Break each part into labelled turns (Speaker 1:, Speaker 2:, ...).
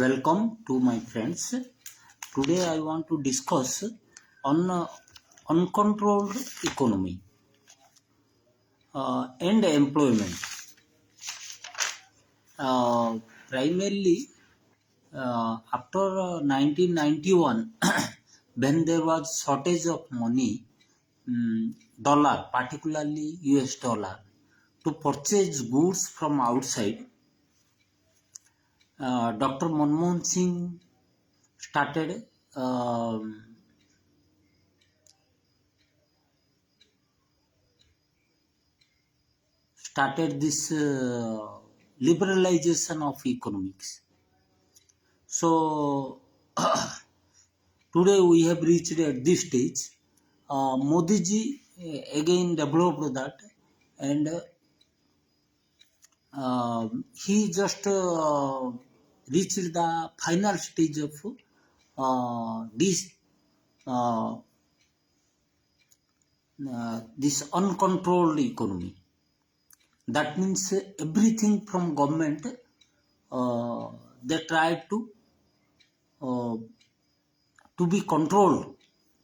Speaker 1: Welcome to my friends. Today I want to discuss on uncontrolled economy and employment. Primarily after 1991, when there was shortage of money, dollar, particularly US dollar, to purchase goods from outside, Dr. Manmohan Singh started this liberalization of economics. So today we have reached at this stage. Modi ji again developed that, and he just reached the final stage of uh, this uncontrolled economy. That means everything from government they try to be controlled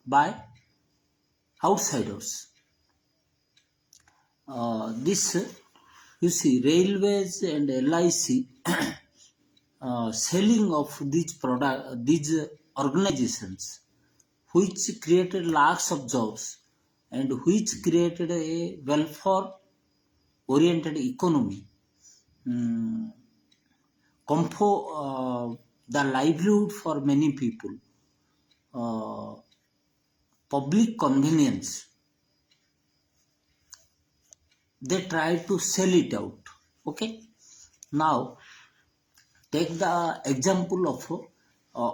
Speaker 1: by outsiders. This you see, railways and LIC selling of these organizations, which created lakhs of jobs and which created a welfare-oriented economy, the livelihood for many people, public convenience. They try to sell it out. Okay. Now, take the example of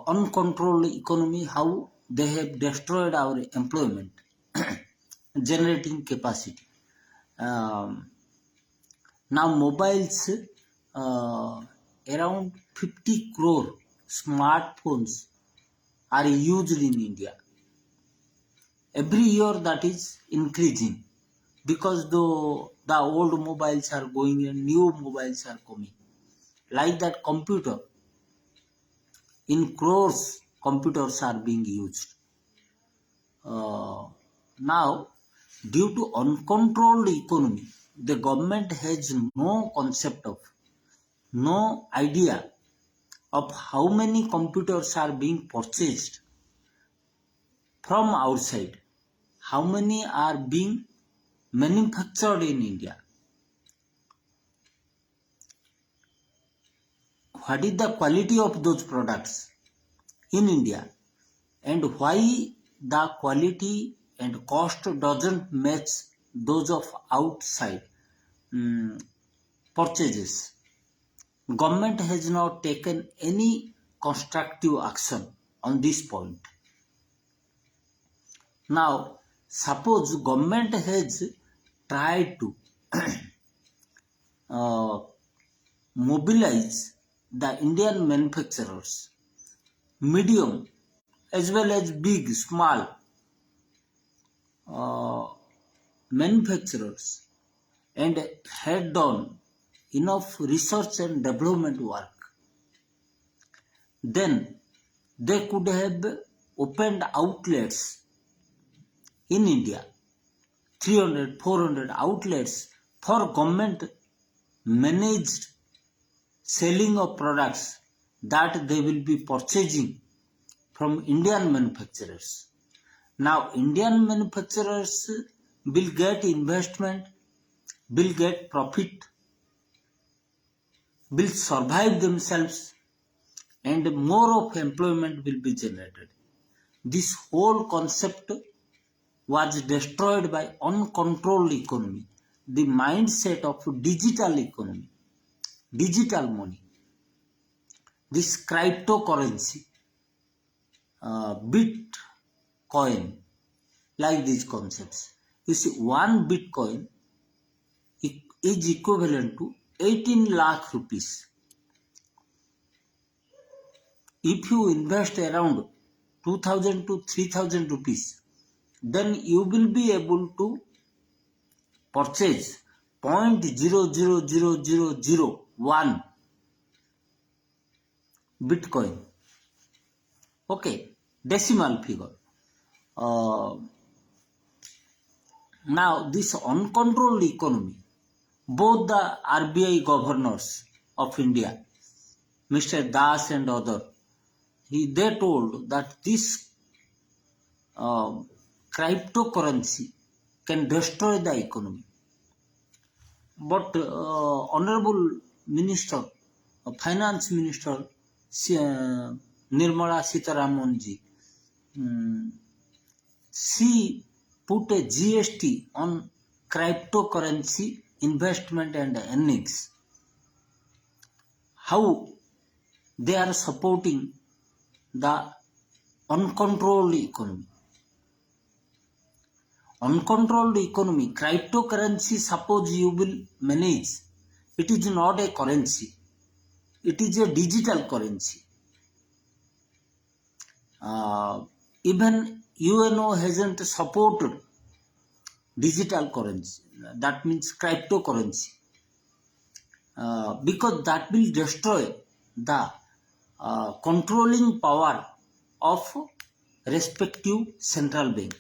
Speaker 1: uncontrolled economy, how they have destroyed our employment generating capacity. Now mobiles, around 50 crore smartphones are used in India. Every year that is increasing, because the old mobiles are going and new mobiles are coming. Like that, computer, in crores computers are being used. Now, due to uncontrolled economy, the government has no concept of, no idea of how many computers are being purchased from outside, how many are being manufactured in India, what is the quality of those products in India, and why the quality and cost doesn't match those of outside purchases. Government has not taken any constructive action on this point. Now, suppose government has tried to mobilize the Indian manufacturers, medium as well as big, small manufacturers, and had done enough research and development work, then they could have opened outlets in India, 300, 400 outlets for government managed selling of products that they will be purchasing from Indian manufacturers. Now, Indian manufacturers will get investment, will get profit, will survive themselves, and more of employment will be generated. This whole concept was destroyed by uncontrolled economy, the mindset of digital economy, digital money, this cryptocurrency, Bitcoin, like these concepts. You see, one Bitcoin is equivalent to 18 lakh rupees. If you invest around 2000 to 3000 rupees, then you will be able to purchase 0.00001 Bitcoin. Okay, decimal figure. Now this uncontrolled economy, both the RBI governors of India, Mr. Das and other, they told that this cryptocurrency can destroy the economy. But Honorable Minister, Finance Minister Nirmala Sitharamanji, she put a GST on cryptocurrency investment and earnings. How they are supporting the uncontrolled economy. Uncontrolled economy, cryptocurrency, suppose you will manage, it is not a currency, it is a digital currency. Even UNO hasn't supported digital currency, that means cryptocurrency, because that will destroy the controlling power of respective central bank.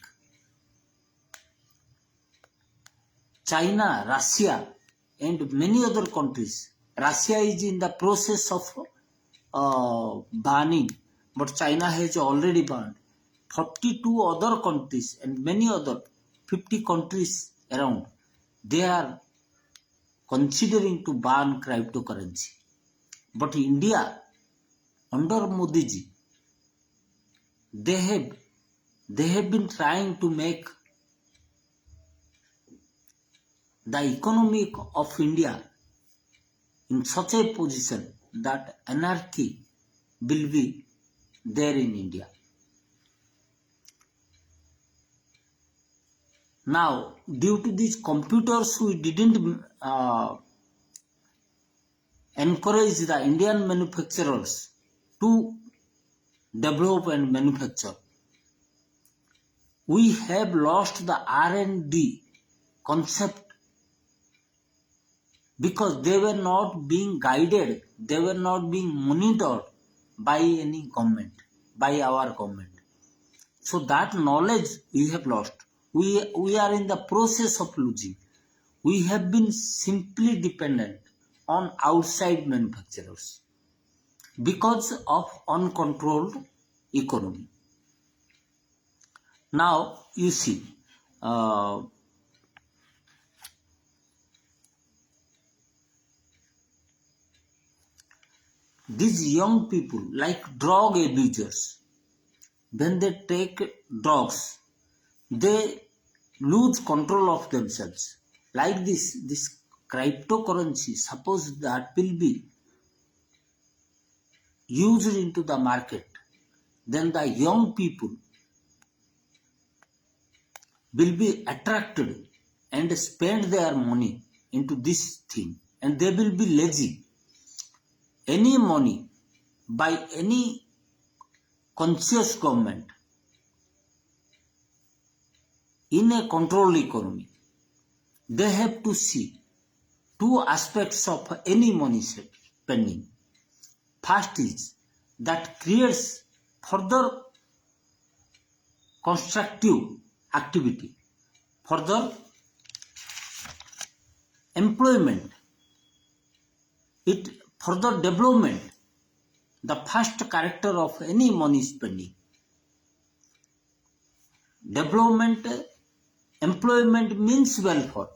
Speaker 1: China, Russia, and many other countries. Russia is in the process of banning, but China has already banned. 42 other countries and many other 50 countries around, they are considering to ban cryptocurrency. But India, under Modi ji, they have been trying to make the economy of India in such a position that anarchy will be there in India. Now, due to these computers, we didn't encourage the Indian manufacturers to develop and manufacture. We have lost the R&D concept because they were not being guided, they were not being monitored by any government, by our government. So that knowledge we have lost. We are in the process of losing. We have been simply dependent on outside manufacturers because of uncontrolled economy. Now you see, these young people, like drug abusers, when they take drugs, they lose control of themselves. Like this cryptocurrency, suppose that will be used into the market, then the young people will be attracted and spend their money into this thing, and they will be lazy. Any money by any conscious government in a controlled economy, they have to see two aspects of any money spending. First is that creates further constructive activity, further employment, it further development, the first character of any money spending. Development, employment means welfare.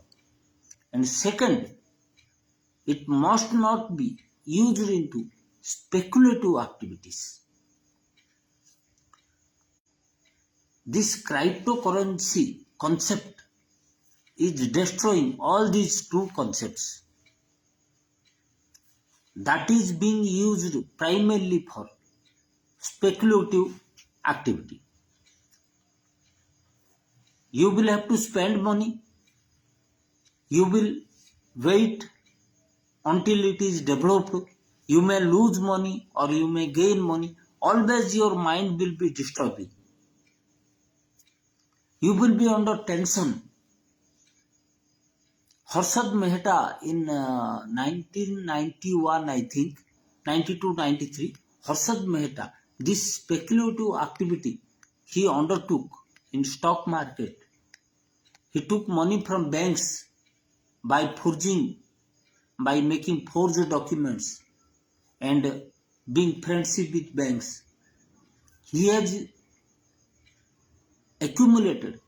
Speaker 1: And second, it must not be used into speculative activities. This cryptocurrency concept is destroying all these two concepts. That is being used primarily for speculative activity. You will have to spend money. You will wait until it is developed. You may lose money or you may gain money. Always your mind will be disturbing. You will be under tension. Harshad Mehta in 1991, I think, 92, 93, Harshad Mehta, this speculative activity he undertook in stock market. He took money from banks by making forged documents and being friendship with banks. He has accumulated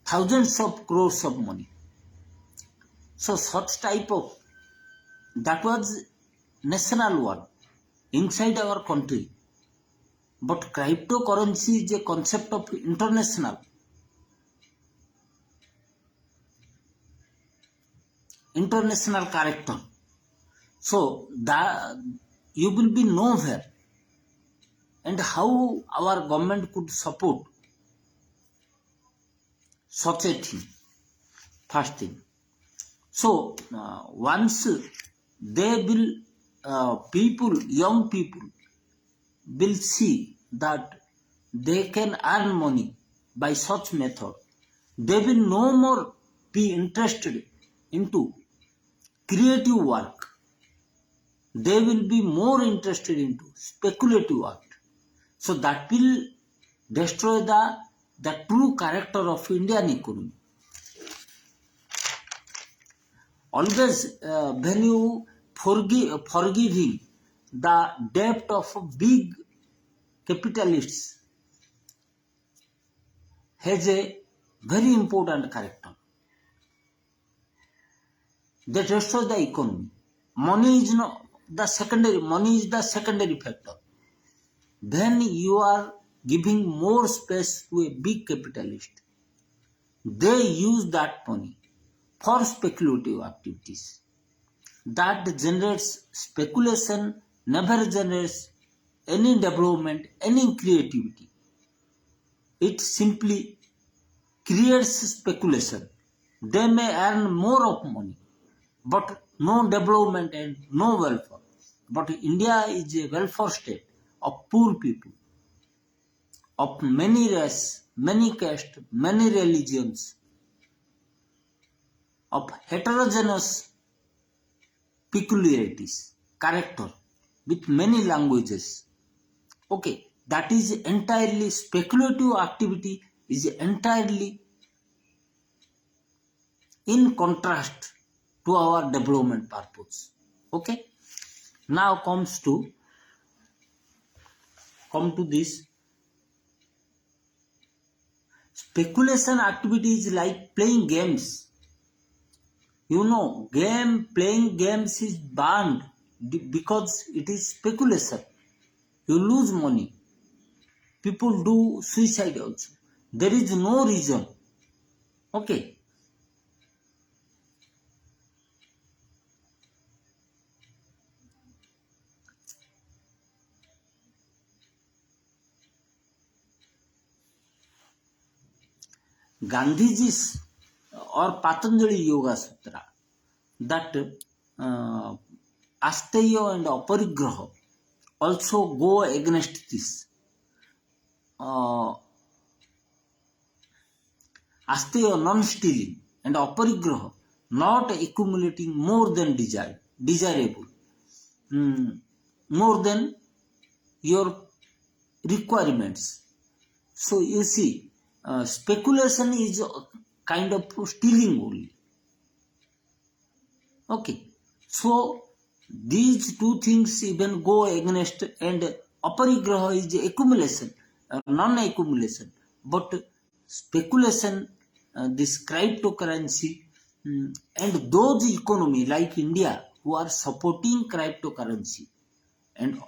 Speaker 1: thousands of crores of money. So such type of, that was national one inside our country. But cryptocurrency is a concept of international character. So that you will be nowhere. And how our government could support such a thing? First thing. So once they will, young people will see that they can earn money by such method, they will no more be interested into creative work. They will be more interested into speculative work. So that will destroy the true character of Indian economy. Always when you forgiving the debt of big capitalists has a very important character. They destroy the economy. Money is the secondary factor. Then you are giving more space to a big capitalist. They use that money for speculative activities. That generates speculation, never generates any development, any creativity. It simply creates speculation. They may earn more of money, but no development and no welfare. But India is a welfare state of poor people, of many races, many castes, many religions, of heterogeneous peculiarities, character, with many languages. Okay, that is entirely speculative activity, is entirely in contrast to our development purpose. Okay, now come to this. Speculation activities like playing games. You know, playing games is banned because it is speculation. You lose money. People do suicide also. There is no reason. Okay. Gandhiji's or Patanjali Yoga Sutra, that Asteya and Aparigraha also go against this. Asteya, non-stealing, and Aparigraha, not accumulating more than desirable, more than your requirements. So you see, speculation is a kind of stealing only. Okay, so these two things even go against, and aparigraha is accumulation, non-accumulation, but speculation, this cryptocurrency, and those economy like India who are supporting cryptocurrency and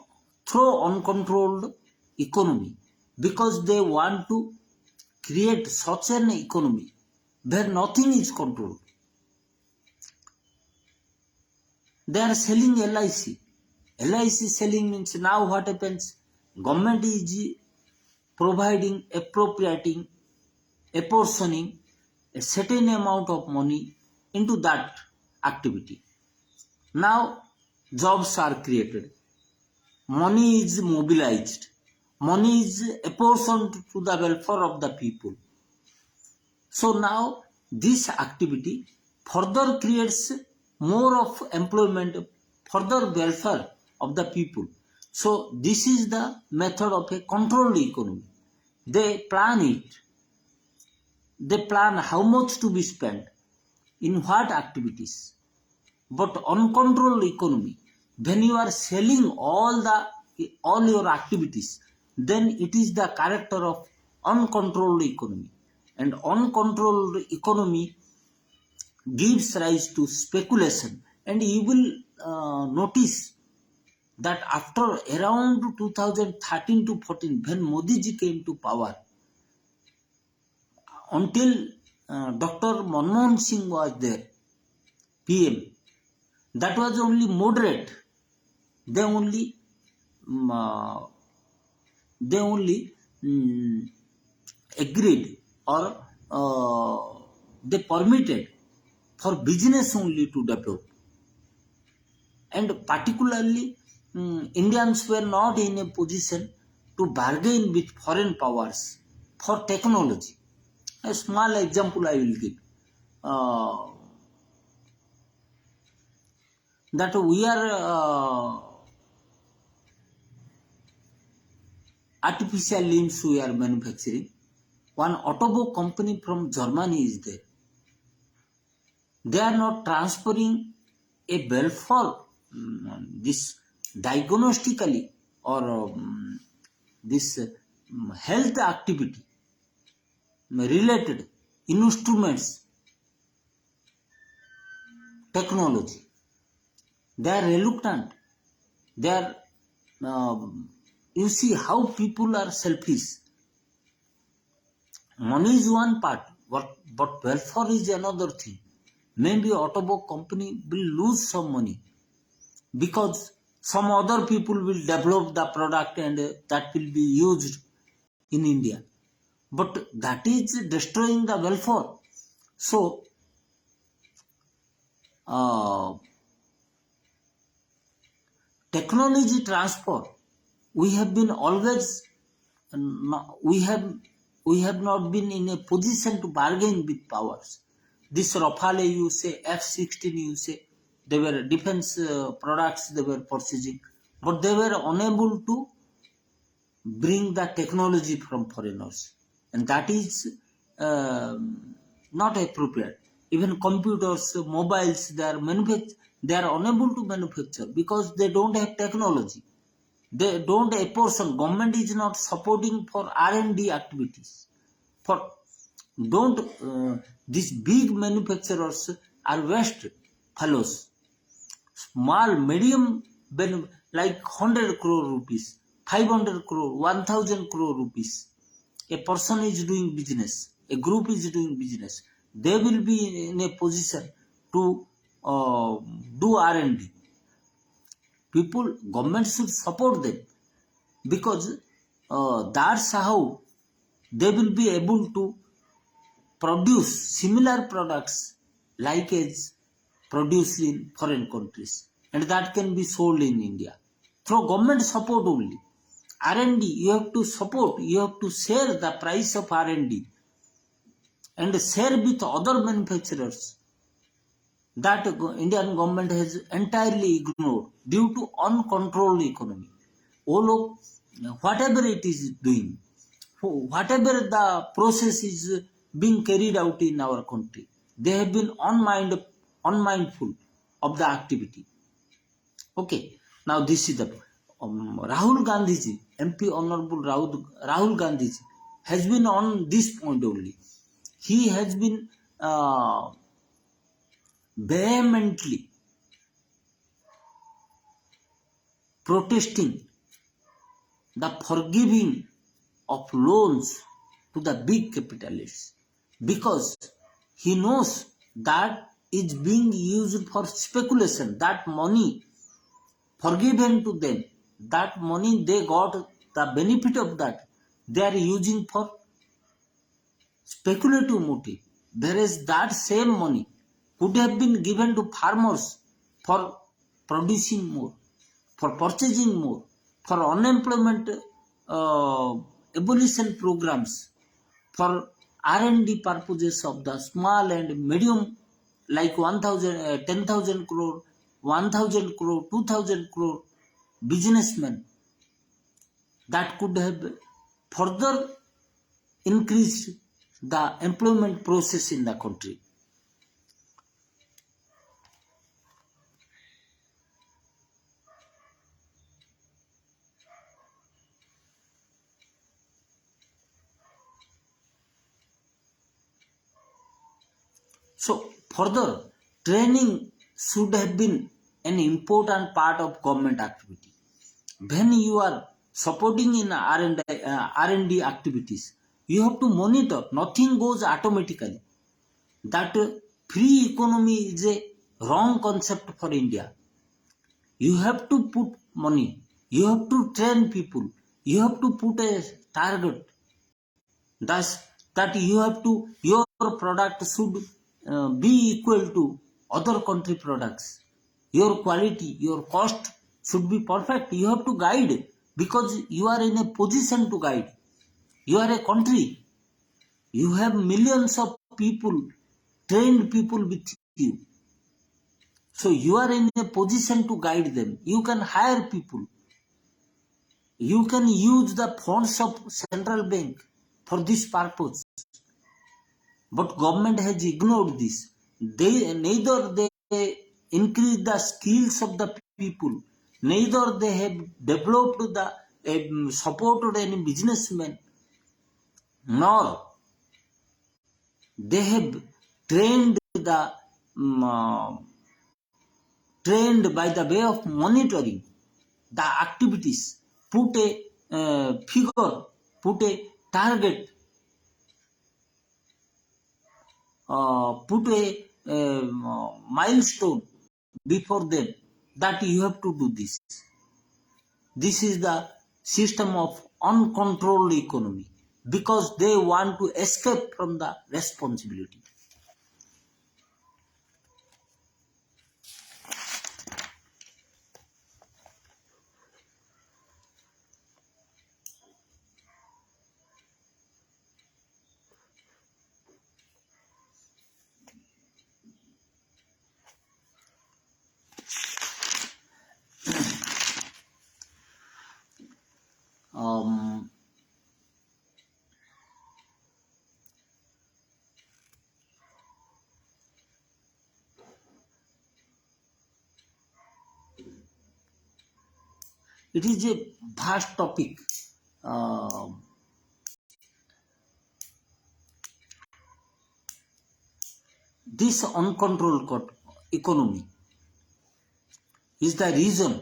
Speaker 1: through uncontrolled economy, because they want to create such an economy where nothing is controlled. They are selling LIC. LIC selling means now what happens? Government is providing, appropriating, apportioning a certain amount of money into that activity. Now jobs are created. Money is mobilized. Money is apportioned to the welfare of the people. So now this activity further creates more of employment, further welfare of the people. So this is the method of a controlled economy. They plan it. They plan how much to be spent in what activities. But uncontrolled economy, when you are selling all your activities, then it is the character of uncontrolled economy. And uncontrolled economy gives rise to speculation. And you will notice that after around 2013 to 14, when Modi ji came to power, until Dr. Manmohan Singh was there, PM, that was only moderate. They only agreed, or they permitted for business only to develop. And particularly Indians were not in a position to bargain with foreign powers for technology. A small example I will give. That we are artificial limbs we are manufacturing. One automobile company from Germany is there. They are not transferring a bill for this diagnostically or this health activity related instruments, technology. They are reluctant. They are, you see how people are selfish. Money is one part, but welfare is another thing. Maybe automobile company will lose some money because some other people will develop the product and that will be used in India. But that is destroying the welfare. So technology transfer, we have been always, we have not been in a position to bargain with powers. This Rafale you say, F-16 you say, they were defense products they were purchasing, but they were unable to bring the technology from foreigners, and that is not appropriate. Even computers, mobiles, they are unable to manufacture because they don't have technology. They don't apportion. Government is not supporting for R&D activities. For don't these big manufacturers are waste fellows. Small, medium, like 100 crore rupees, 500 crore, 1000 crore rupees. A person is doing business, a group is doing business. They will be in a position to do R&D. Government should support them, because that's how they will be able to produce similar products like as produced in foreign countries, and that can be sold in India through government support only. R&D, you have to support, you have to share the price of R&D and share with other manufacturers. That Indian government has entirely ignored due to uncontrolled economy. Whatever it is doing, whatever the process is being carried out in our country, they have been unmindful of the activity. Okay, now this is the Rahul Gandhi ji, MP Honorable Rahul Gandhi ji has been on this point only. He has been vehemently protesting the forgiving of loans to the big capitalists, because he knows that is being used for speculation. That money forgiven to them, that money they got the benefit of that, they are using for speculative motive, whereas that same money could have been given to farmers for producing more, for purchasing more, for unemployment abolition programs, for R&D purposes of the small and medium, like 10,000 crore, 1,000 crore, 2,000 crore businessmen that could have further increased the employment process in the country. So further, training should have been an important part of government activity. When you are supporting in R&D activities, you have to monitor. Nothing goes automatically. That free economy is a wrong concept for India. You have to put money. You have to train people. You have to put a target. Thus, that you have to, your product should be equal to other country products. Your quality, your cost should be perfect. You have to guide because you are in a position to guide. You are a country. You have millions of people, trained people with you. So you are in a position to guide them. You can hire people. You can use the funds of central bank for this purpose. But government has ignored this. Neither they increase the skills of the people, neither they have developed the supported any businessmen, nor they have trained the trained by the way of monitoring the activities, put a figure, put a target, put a milestone before them that you have to do this. This is the system of uncontrolled economy because they want to escape from the responsibility. Um, it is a vast topic. This uncontrolled economy is the reason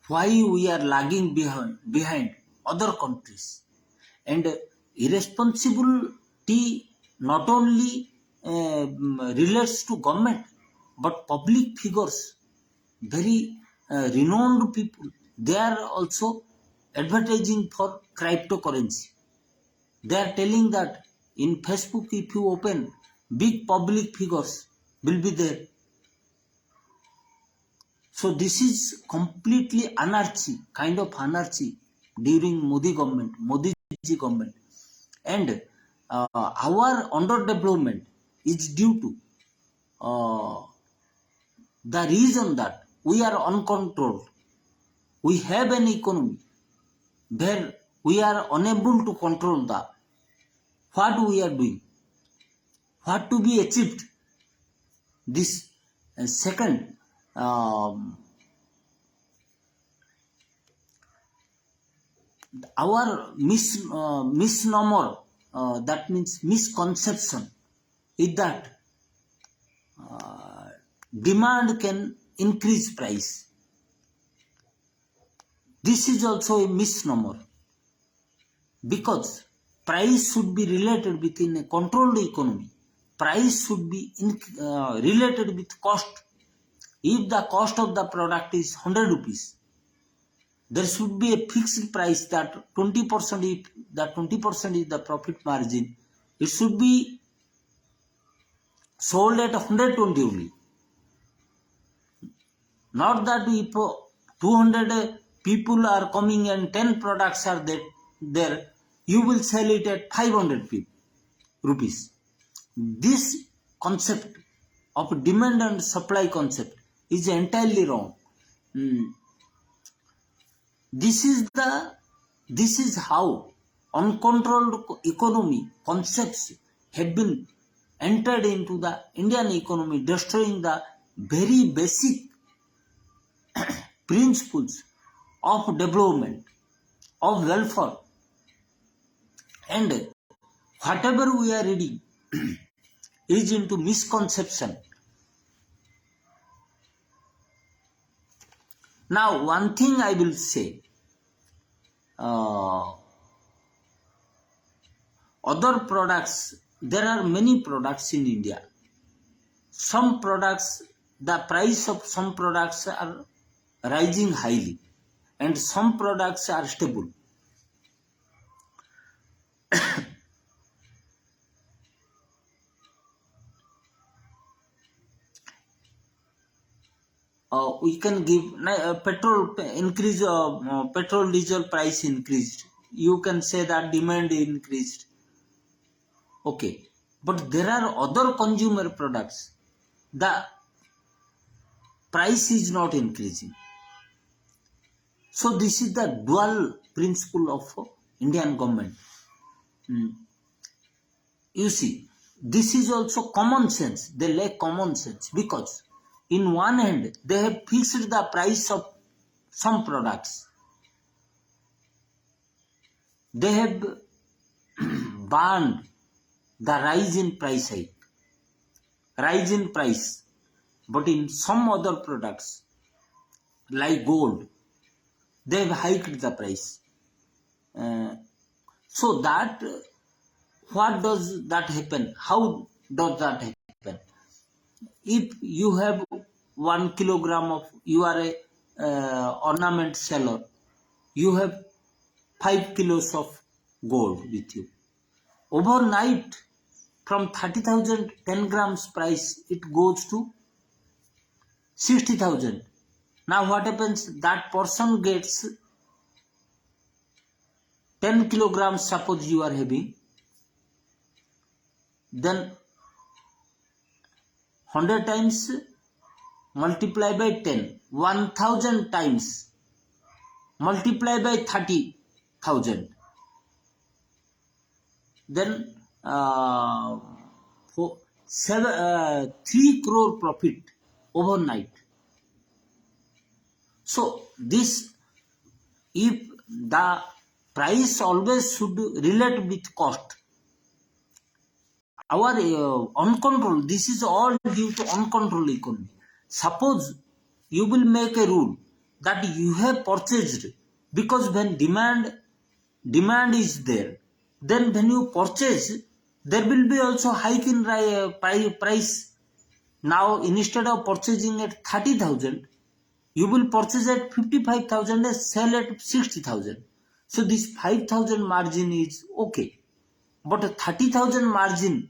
Speaker 1: why we are lagging behind other countries. And irresponsibility not only relates to government, but public figures, very renowned people, they are also advertising for cryptocurrency. They are telling that in Facebook, if you open, big public figures will be there. So this is completely anarchy, kind of anarchy during Modi ji government. And our underdevelopment is due to the reason that we are uncontrolled. We have an economy where we are unable to control what we are doing, what to be achieved. This second, our misnomer, that means misconception, is that demand can increase price. This is also a misnomer because price should be related within a controlled economy. Price should be related with cost. If the cost of the product is 100 rupees, there should be a fixed price that 20%, if the 20% is the profit margin, it should be sold at 120 only. Not that if 200 people are coming and 10 products are there, you will sell it at 500 rupees. This concept of demand and supply concept is entirely wrong. This is the This is how uncontrolled economy concepts have been entered into the Indian economy, destroying the very basic principles of development, of welfare, and whatever we are reading is into misconception. Now, one thing I will say, other products, there are many products in India. Some products, the price of some products are rising highly, and some products are stable. We can give petrol increase, petrol diesel price increased. You can say that demand increased. Okay, but there are other consumer products. The price is not increasing. So this is the dual principle of Indian government. You see, this is also common sense. They lack common sense because in one hand they have fixed the price of some products. They have banned the rise in price hike, rise in price. But in some other products like gold, they have hiked the price. So that, what does that happen? How does that happen? If you have 1 kilogram of, you are a ornament seller, you have 5 kilos of gold with you. Overnight, from 30,000 10 grams price, it goes to 60,000. Now what happens? That person gets 10 kilograms, suppose you are having, then 100 times multiply by 10, 1000 times multiply by 30,000. Then 3 crore profit overnight. So this, if the price always should relate with cost, our uncontrolled, this is all due to uncontrolled economy. Suppose you will make a rule that you have purchased, because when demand is there, then when you purchase, there will be also hike in price. Now instead of purchasing at 30,000, you will purchase at 55,000 and sell at 60,000. So this 5,000 margin is okay, but 30,000 margin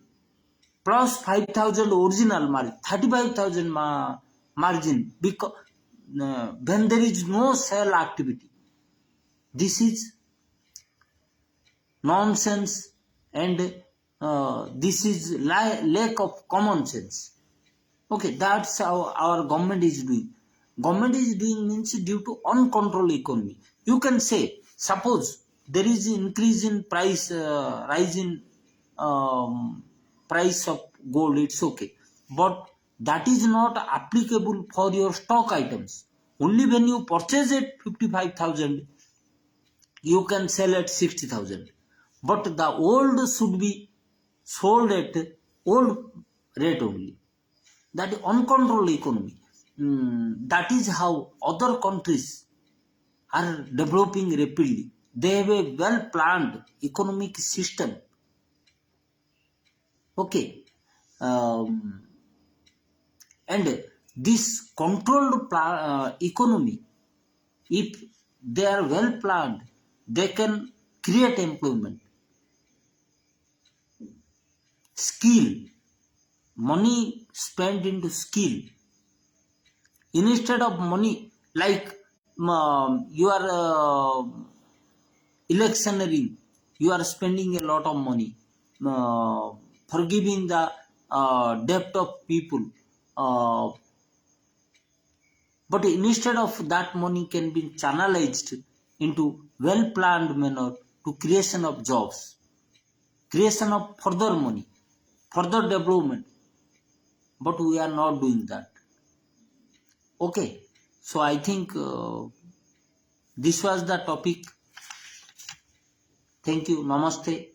Speaker 1: plus 5,000 original margin, 35,000 margin, because when there is no sale activity, this is nonsense, and this is lack of common sense. Okay, that's how our government is doing. Government is doing means due to uncontrolled economy. You can say, suppose there is increase in price, rise in price of gold, it's okay, but that is not applicable for your stock items. Only when you purchase at 55,000, you can sell at 60,000. But the old should be sold at old rate only. That is uncontrolled economy. That is how other countries are developing rapidly. They have a well planned economic system. Okay. And this controlled economy, if they are well planned, they can create employment, skill, money spent into skill, instead of money like you are electioneering, you are spending a lot of money forgiving the debt of people, but instead of that money can be channelized into well-planned manner to creation of jobs, creation of further money, further development. But we are not doing that. Okay, so I think this was the topic. Thank you. Namaste.